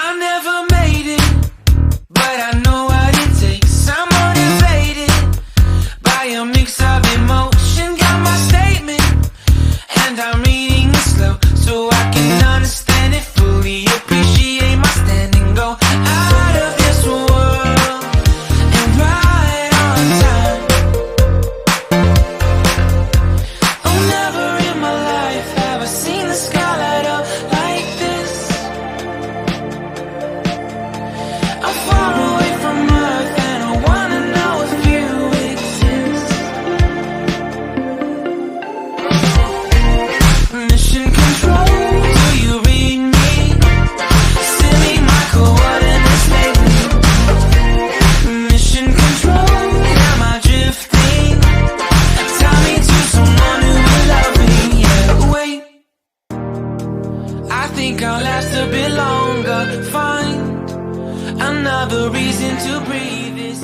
I never made it, but I know what it takes. I'm motivated by a mix of emotion. Got my statement, and I'm reading it slow so I can understand it fully. Appreciate my stand and go out of this world and right on time. Oh, never in my life have I seen the sky light up like this. I'm far away from Earth and I wanna know if you exist. Mission control, do you read me? Send me my coordinates lately. Mission control, am I drifting? Tie me to someone who will love me. Yeah, wait, I think I'll last a bit longer. Find another reason to breathe this